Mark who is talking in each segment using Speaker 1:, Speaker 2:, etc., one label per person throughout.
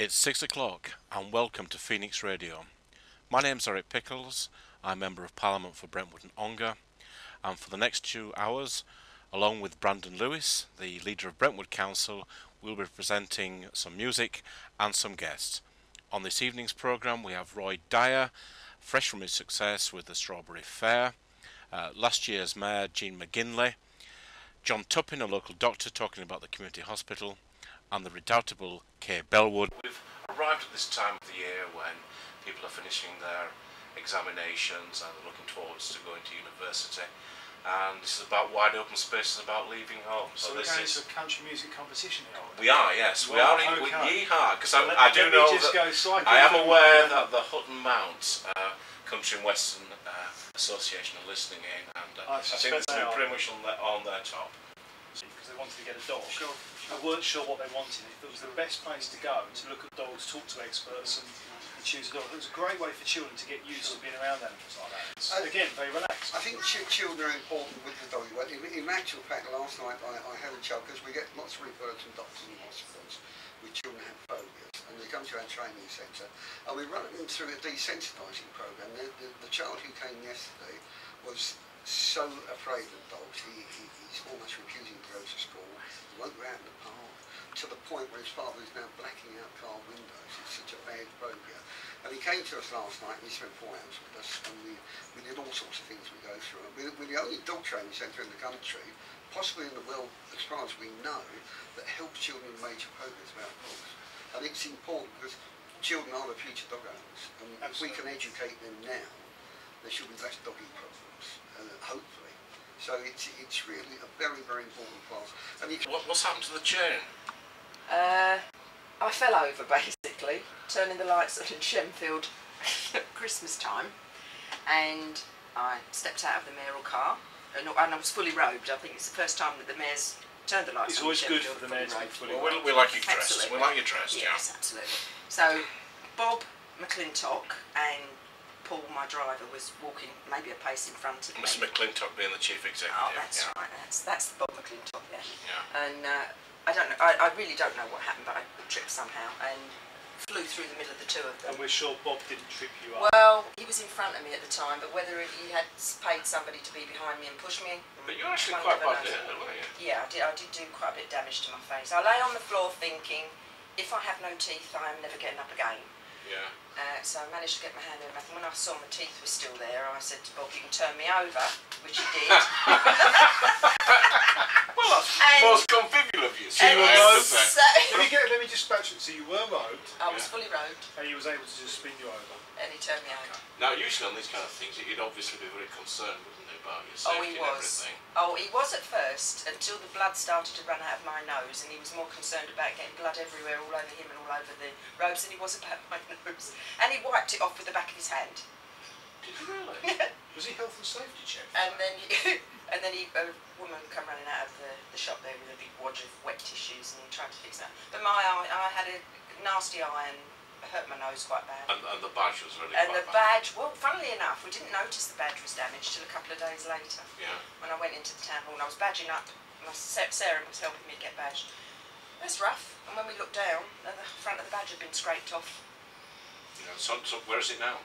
Speaker 1: It's 6 o'clock and welcome to Phoenix Radio. My name's Pickles. I'm Member of Parliament for Brentwood and Ongar, and for the next 2 hours, along with Brandon Lewis, the leader of Brentwood Council, we'll be presenting some music and some guests. On this evening's programme we have Roy Dyer, fresh from his success with the Strawberry Fair, last year's Mayor Jean McGinley, John Tuppin, a local doctor, talking about the community hospital, and the redoubtable Cllr Bellwood. We've arrived at this time of the year when people are finishing their examinations and looking towards to going to university, and this is about wide open spaces, about leaving home.
Speaker 2: So we're going to a country music competition here,
Speaker 1: we are, yes.
Speaker 2: Well,
Speaker 1: we are in Yeehaw, because I do know that I am aware that the Hutton Mount Country and Western Association are listening in, and I think it's pretty much on their top.
Speaker 2: Because they wanted to get a dog. Sure. They weren't sure what they wanted. If it was the best place to go to look at dogs, talk to experts, and choose a dog. It was a great way for children to get used to being around animals like that. It's, again, very relaxed.
Speaker 3: I think children are important with the dog. In actual fact, last night I had a child, because we get lots of referrals from doctors in hospitals with children who have phobias, and they come to our training centre, and we run them through a desensitising programme. The child who came yesterday was so afraid of dogs, he's almost refusing to go to school. He won't go out in the park, to the point where his father is now blacking out car windows. It's such a bad phobia. And he came to us last night and he spent 4 hours with us, and we did all sorts of things we go through. We're the only dog training centre in the country, possibly in the world as far as we know, that helps children with major phobias about dogs. And it's important because children are the future dog owners, and if we can educate them now, there should be less doggy problems, hopefully. So it's really a very, very important class. And
Speaker 1: what's happened to the chain?
Speaker 4: I fell over basically, turning the lights on in Shenfield at Christmas time, and I stepped out of the mayoral car, and I was fully robed. I think it's the first time that the mayor's turned the lights on.
Speaker 2: It's always good for the mayor to be fully
Speaker 1: robed. We like you dressed. We like you dressed,
Speaker 4: yes, absolutely. So Bob McClintock and Paul, my driver, was walking maybe a pace in front of me.
Speaker 1: Mr. McClintock being the chief executive.
Speaker 4: Oh, that's right. That's Bob McClintock, yeah. And I don't know. I really don't know what happened, but I tripped somehow and flew through the middle of the two of them.
Speaker 2: And we're sure Bob didn't trip you up.
Speaker 4: Well, he was in front of me at the time, but whether he had paid somebody to be behind me and push me.
Speaker 1: But you're actually quite badly hurt, weren't you?
Speaker 4: Yeah, I did do quite a bit of damage to my face. I lay on the floor thinking, if I have no teeth, I am never getting up again.
Speaker 1: Yeah.
Speaker 4: So I managed to get my hand in my mouth, and when I saw my teeth were still there, I said to Bob, you can turn me over, which he did.
Speaker 1: Well, that's most convivial of you. So you were robed then.
Speaker 2: Let me just backtrack. So you were robed.
Speaker 4: I was fully robed.
Speaker 2: And he was able to just spin you over.
Speaker 4: And he turned me over.
Speaker 1: Now, usually on these kind of things, you'd obviously be very concerned, wouldn't he, about your safety and everything?
Speaker 4: Oh, he was at first, until the blood started to run out of my nose, and he was more concerned about getting blood everywhere, all over him and all over the robes, than he was about my nose. And he wiped it off with the back of his hand.
Speaker 1: Did you really?
Speaker 2: Was he health and safety check?
Speaker 4: And then a woman come running out of the shop there with a big wad of wet tissues, and he tried to fix that. But my eye, I had a nasty eye and hurt my nose quite bad.
Speaker 1: And the badge was really
Speaker 4: and
Speaker 1: quite
Speaker 4: the
Speaker 1: bad.
Speaker 4: badge, well, funnily enough, we didn't notice the badge was damaged till a couple of days later.
Speaker 1: Yeah.
Speaker 4: When I went into the town hall and I was badging up, Sarah was helping me get badged. That's rough. And when we looked down, the front of the badge had been scraped off.
Speaker 1: Yeah, so where is it now?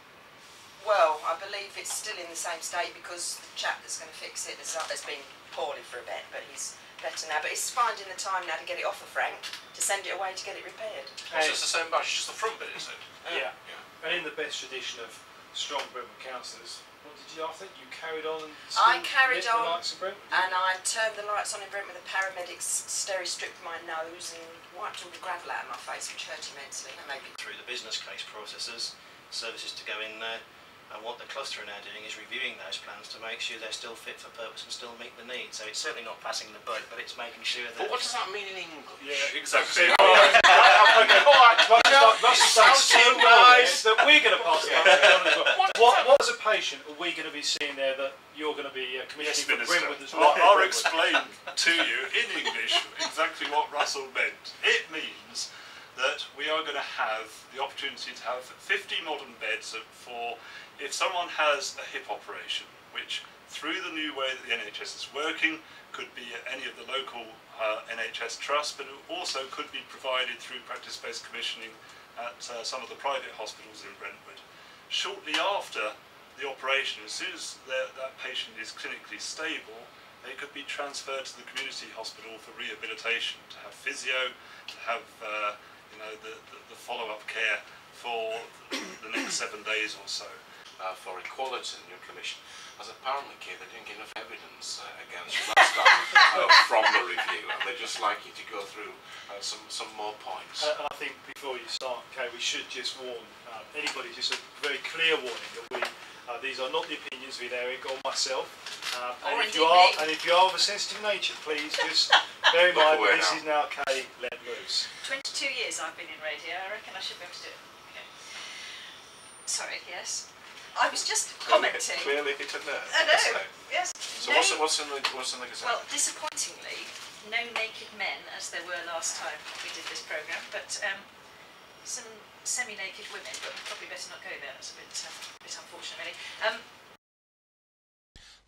Speaker 4: Well, I believe it's still in the same state because the chap that's going to fix it has been poorly for a bit, but he's better now. But it's finding the time now to get it off of Frank, to send it away to get it repaired.
Speaker 1: Oh, so it's the same badge, just the front bit, is it?
Speaker 2: Yeah. And in the best tradition of strong Brentwood councillors, what did you? I think you carried on and
Speaker 4: I carried on,
Speaker 2: the lights of Brentwood,
Speaker 4: and I turned the lights on in Brentwood with the paramedics steri-stripped my nose and wiped all the gravel out of my face, which hurt immensely.
Speaker 5: And maybe through the business case processes, services to go in there. And what the Cllr are now doing is reviewing those plans to make sure they're still fit for purpose and still meet the needs. So it's certainly not passing the bug, but it's making sure that...
Speaker 1: But what does that mean in English?
Speaker 2: Yeah, exactly.
Speaker 1: Russell sounds
Speaker 2: so nice that we're going to pass it on as well. What as a patient are we going to be seeing there that you're going to be commissioning for Brentwood as well?
Speaker 6: I'll explain to you in English exactly what Russell meant. It means that we are going to have the opportunity to have 50 modern beds for if someone has a hip operation, which through the new way that the NHS is working could be at any of the local NHS trusts, but it also could be provided through practice-based commissioning at some of the private hospitals in Brentwood. Shortly after the operation, as soon as that patient is clinically stable, they could be transferred to the community hospital for rehabilitation, to have physio, to have the follow-up care for the next 7 days or so.
Speaker 1: For equality in your commission, as apparently, Keir, they didn't get enough evidence against you last time from the review, and they'd just like you to go through some more points.
Speaker 2: And I think before you start, Kay, we should just warn anybody, just a very clear warning that these are not the opinions of Eric or myself. And if you are of a sensitive nature, please just bear in mind that this is now Kay let loose.
Speaker 4: 22 years I've been in radio. I reckon I should be able to do it. Okay. Sorry. Yes. I was just commenting.
Speaker 1: Clearly hit a nerve.
Speaker 4: I know. Yes.
Speaker 1: So what's in the Gazette?
Speaker 4: Well, disappointingly, no naked men as there were last time we did this programme, but some semi-naked women. But probably better not go there. That's a bit unfortunate, really.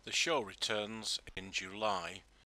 Speaker 1: The show returns in July